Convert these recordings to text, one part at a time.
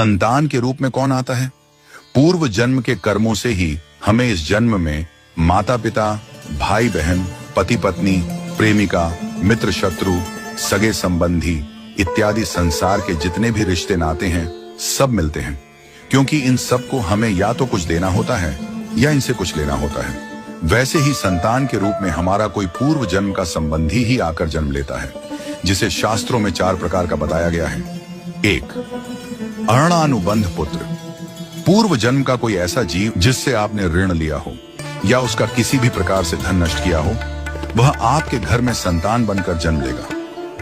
संतान के रूप में कौन आता है? पूर्व जन्म के कर्मों से ही हमें इस जन्म में माता पिता, भाई बहन, पति पत्नी, प्रेमिका, मित्र शत्रु, सगे संबंधी इत्यादि संसार के जितने भी रिश्ते नाते हैं सब मिलते हैं, क्योंकि इन सब को हमें या तो कुछ देना होता है या इनसे कुछ लेना होता है। वैसे ही संतान के रूप में हमारा कोई पूर्व जन्म का संबंधी ही आकर जन्म लेता है, जिसे शास्त्रों में 4 प्रकार का बताया गया है। 1. अरणानुबंध पुत्र। पूर्व जन्म का कोई ऐसा जीव जिससे आपने ऋण लिया हो या उसका किसी भी प्रकार से धन नष्ट किया हो, वह आपके घर में संतान बनकर जन्म लेगा।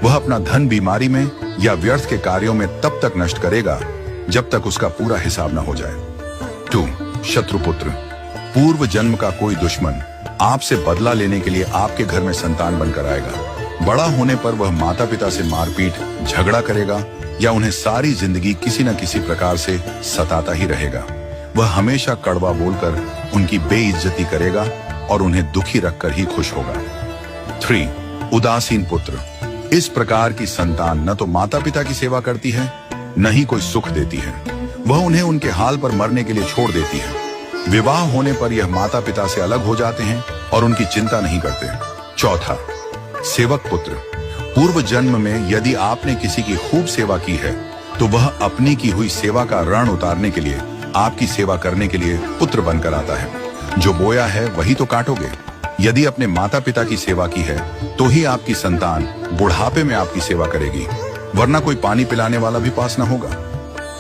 वह अपना धन बीमारी में या व्यर्थ के कार्यों में तब तक नष्ट करेगा जब तक उसका पूरा हिसाब न हो जाए। 2. शत्रुपुत्र। पूर्व जन्म का कोई दुश्मन आपसे बदला लेने के लिए आपके घर में संतान बनकर आएगा। बड़ा होने पर वह माता पिता से मारपीट, झगड़ा करेगा या उन्हें सारी जिंदगी किसी न किसी प्रकार से सताता ही रहेगा। वह हमेशा कड़वा बोलकर उनकी बेइज्जती करेगा और उन्हें दुखी रखकर ही खुश होगा। 3. उदासीन पुत्र। इस प्रकार की संतान न तो माता पिता की सेवा करती है, न ही कोई सुख देती है। वह उन्हें उनके हाल पर मरने के लिए छोड़ देती है। विवाह होने पर यह माता पिता से अलग हो जाते हैं और उनकी चिंता नहीं करते। 4. सेवक पुत्र। पूर्व जन्म में यदि आपने किसी की खूब सेवा की है तो वह अपनी की हुई सेवा का ऋण उतारने के लिए आपकी सेवा करने के लिए पुत्र बनकर आता है। जो बोया है वही तो काटोगे। यदि अपने माता पिता की सेवा की है तो ही आपकी संतान बुढ़ापे में आपकी सेवा करेगी, वरना कोई पानी पिलाने वाला भी पास न होगा।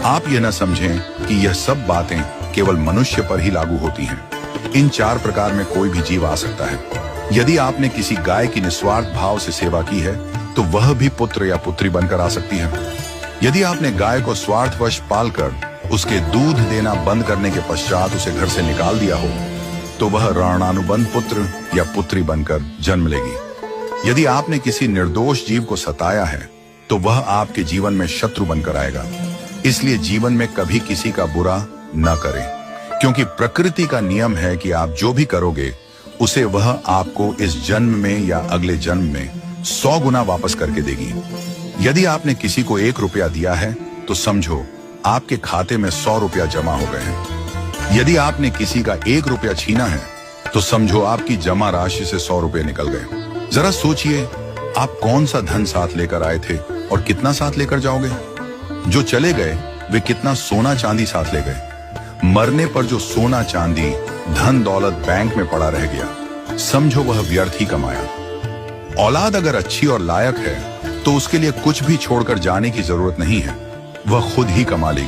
आप यह न समझें कि यह सब बातें केवल मनुष्य पर ही लागू होती हैं। इन 4 प्रकार में कोई भी जीव आ सकता है। यदि आपने किसी गाय की निस्वार्थ भाव से सेवा की है तो वह भी पुत्र या पुत्री बनकर आ सकती है। यदि आपने गाय को स्वार्थवश पालकर उसके दूध देना बंद करने के पश्चात उसे घर से निकाल दिया हो तो वह ऋणानुबंध पुत्र या पुत्री बनकर जन्म लेगी। यदि आपने किसी निर्दोष जीव को सताया है तो वह आपके जीवन में शत्रु बनकर आएगा। इसलिए जीवन में कभी किसी का बुरा न करें, क्योंकि प्रकृति का नियम है कि आप जो भी करोगे उसे वह आपको इस जन्म में या अगले जन्म में 100 गुना वापस करके देगी। यदि आपने किसी को 1 रुपया दिया है तो समझो आपके खाते में 100 रुपया जमा हो गए हैं। यदि आपने किसी का 1 रुपया छीना है तो समझो आपकी जमा राशि से 100 रुपये निकल गए। जरा सोचिए, आप कौन सा धन साथ लेकर आए थे और कितना साथ लेकर जाओगे? जो चले गए वे कितना सोना चांदी साथ ले गए? मरने पर जो सोना चांदी धन दौलत बैंक में पड़ा रह गया, समझो वह व्यर्थ ही कमाया। औलाद अगर अच्छी और लायक है तो उसके लिए कुछ भी छोड़कर जाने की जरूरत नहीं है, वह खुद ही कमा लेगी।